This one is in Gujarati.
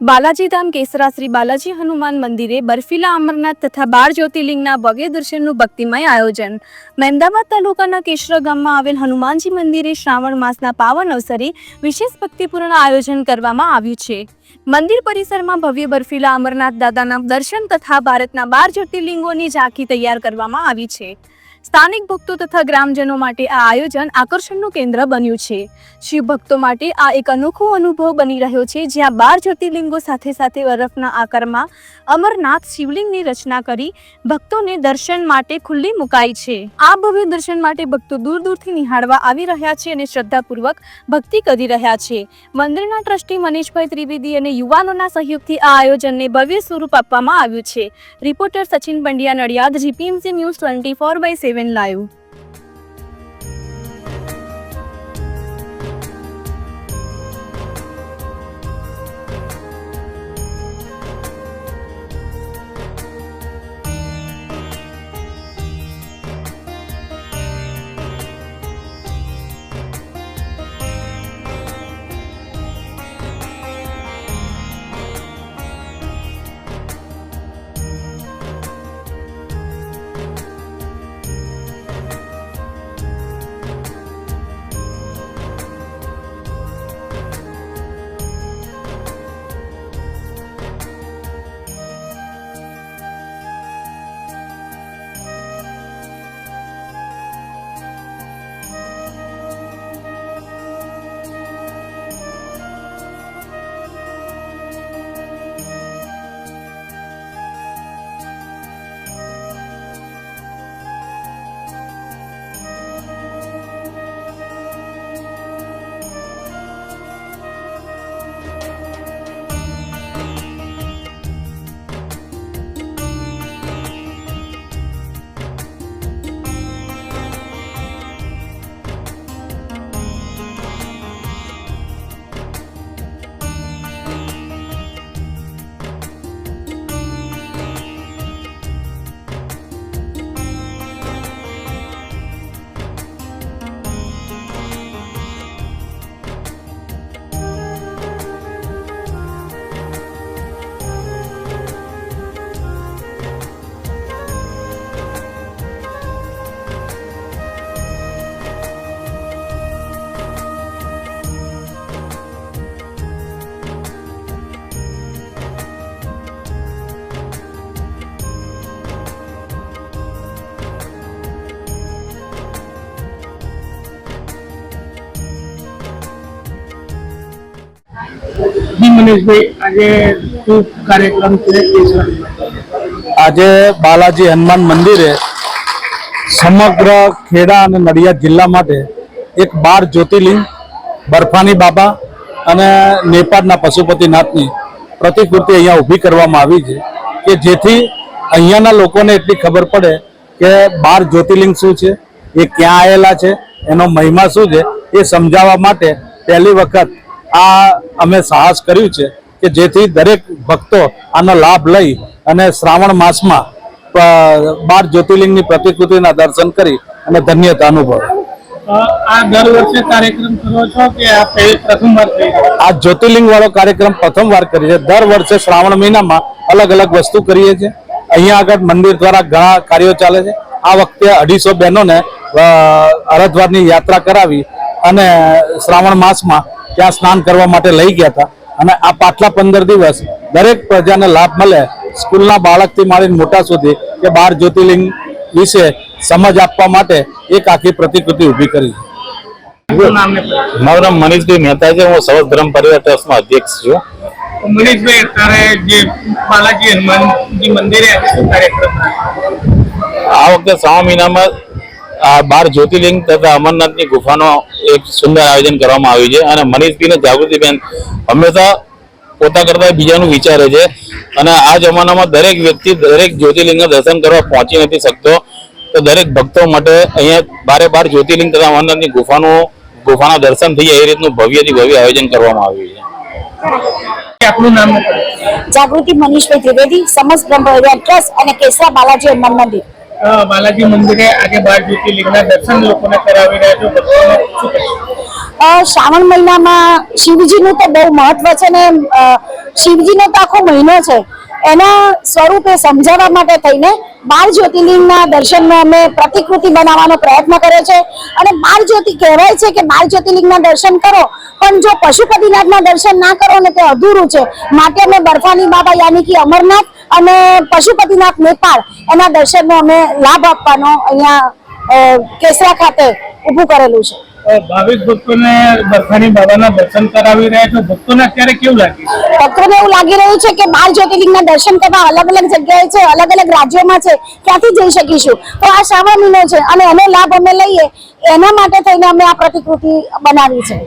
बालाजी धाम केसरा श्री बालाजी हनुमान मंदिरे बर्फीला अमरनाथ तथा 12 ज्योतिर्लिंगना भव्य दर्शनનું ભક્તિમય આયોજન મહેમદાવાદ તાલુકાના કેશરા ગામમાં આવેલ હનુમાનજી મંદિરે શ્રાવણ માસના પાવન અવસરે વિશેષ ભક્તિપૂર્ણ આયોજન કરવામાં આવ્યું છે। મંદિર પરિસરમાં ભવ્ય બર્ફીલા અમરનાથ દાદાના દર્શન તથા ભારતના 12 જ્યોતિર્લિંગોની ઝાંખી તૈયાર કરવામાં આવી છે। સ્થાનિક ભક્તો તથા ગ્રામજનો માટે આ આયોજન આકર્ષણનું કેન્દ્ર બન્યું છે। શિવ ભક્તો માટે આ એક અનોખો અનુભવ બની રહ્યો છે, જ્યાં 12 જ્યોતિર્લિંગો સાથે સાથે બરફના આકારમાં અમરનાથ શિવલિંગની રચના કરી ભક્તોને દર્શન માટે ખુલ્લી મુકાઈ છે। આ ભવ્ય દર્શન માટે ભક્તો દૂર દૂરથી નિહાળવા આવી રહ્યા છે અને શ્રદ્ધાપૂર્વક ભક્તિ કરી રહ્યા છે। મંદિરના ટ્રસ્ટી મનીષભાઈ ત્રિવેદી અને યુવાનોના સહયોગથી આ આયોજનને ભવ્ય સ્વરૂપ આપવામાં આવ્યું છે। Reporter Sachin Pandya, Nadiad, GPMC news 24/7 live. Manishbhai, આજે શું કાર્યક્રમ છે? આજે બાલાજી હનુમાન મંદિરે સમગ્ર ખેડા અને નડિયાદ જિલ્લા માટે એક 12 જ્યોતિર્લિંગ બર્ફાની બાબા અને નેપાળના પશુપતિનાથની પ્રતિકૃતિ અહીંયા ઊભી કરવામાં આવી છે કે જેથી અહીંયાના લોકોને એટલી ખબર પડે કે 12 જ્યોતિર્લિંગ શું છે, એ ક્યાં આવેલા છે, એનો મહિમા શું છે, એ સમજાવવા માટે પહેલી વખત આ અમે સાહસ કર્યું છે કે જેથી દરેક ભક્તો આનો લાભ લઈ અને શ્રાવણ માસમાં 12 જ્યોતિર્લિંગની પ્રતિકૃતિના દર્શન કરી અને ધન્યતા અનુભવે। આ દર વર્ષે કાર્યક્રમ કરો છો કે આ પ્રથમવાર થઈ? આ જ્યોતિર્લિંગ વાળો કાર્યક્રમ પ્રથમવાર કરીએ છીએ। દર વર્ષે શ્રાવણ મહિનામાં અલગ અલગ વસ્તુ કરીએ છીએ। અહીંયા આગળ મંદિર દ્વારા ઘણા કાર્યો ચાલે છે। આ વખતે 250 બહેનોને હરિદ્વારની યાત્રા કરાવી અને શ્રાવણ માસમાં ત્યાં સ્નાન કરવા માટે લઈ ગયા હતા અને આ પાછલા 15 દિવસ દરેક પ્રજાને લાભ મળે, સ્કૂલના બાળકથી માંડીને મોટા સુધી કે 12 જ્યોતિર્લિંગ વિશે સમજ આપવા માટે એક આખી પ્રતિકૃતિ ઊભી કરી છે। મારું નામ મનીષભાઈ મહેતા છે, હું સૌ ધર્મ પરિવાર ટ્રસ્ટમાં અધ્યક્ષ છું। મનીષભાઈ, અત્યારે જે બાલાજી હનુમાનજી મંદિરે શું કાર્યક્રમ? આ વખતે શ્રાવણ મહિનામાં આ 12 જ્યોતિર્લિંગ તથા અમરનાથની ગુફાનો એક સુંદર આયોજન કરવામાં આવ્યું છે અને મનીષભાઈ અને જાગૃતિબેન હંમેશા પોતા કરતા બીજાનું વિચારે છે અને આ જમાનામાં દરેક વ્યક્તિ દરેક જ્યોતિર્લિંગના દર્શન કરવા પહોંચી નથી શકતો, તો દરેક ભક્તો માટે અહીંયા 12 જ્યોતિર્લિંગ તથા અમરનાથની ગુફાના દર્શન થઈ જાય એ રીતનું ભવ્યથી ભવ્ય આયોજન કરવામાં આવ્યું છે। આપનું નામ? જાગૃતિ મનીષભાઈ ત્રિવેદી, સમસ્ત બ્રહ્મ પરિવાર ટ્રસ્ટ અને કેસરા બાલાજી હનુમાન મંદિર। બાલાજી મંદિરે આજે 12 જ્યોતિર્લિંગના દર્શન લોકોને કરાવી રહ્યા છો, શ્રાવણ મહિનામાં શિવજીનું તો બહુ મહત્વ છે ને શિવજીનો તો આખો મહિનો છે એના સ્વરૂપે સમજાવવા માટે થઈને 12 જ્યોતિર્લિંગના દર્શનનો અમે પ્રતિકૃતિ બનાવવાનો પ્રયત્ન કર્યો છે અને 12 જ્યોતિ કહેવાય છે કે 12 જ્યોતિર્લિંગના દર્શન કરો પણ જો પશુપતિનાથના દર્શન ના કરો ને તે અધૂરું છે માટે અમે બર્ફાની બાબા યાની કે અમરનાથ અને પશુપતિનાથ નેપાળ એના દર્શનનો અમે લાભ આપવાનો અહીંયા કેસરા ખાતે ઊભું કરેલું છે. ભાવિક ભક્તોને બરફાની બાબાના દર્શન કરાવી રહ્યા છો, ભક્તોને અત્યારે કેવું લાગે? ભક્તોને એવું લાગી રહ્યું છે કે 12 જ્યોતિર્લિંગના દર્શન કરવા અલગ અલગ જગ્યાએ છે, અલગ અલગ રાજ્યોમાં છે, ક્યાંથી જઈ શકીશું? તો આ શ્રાવણ મહિનો છે અને એનો લાભ અમે લઈએ એના માટે થઈને અમે આ પ્રતિકૃતિ બનાવી છે.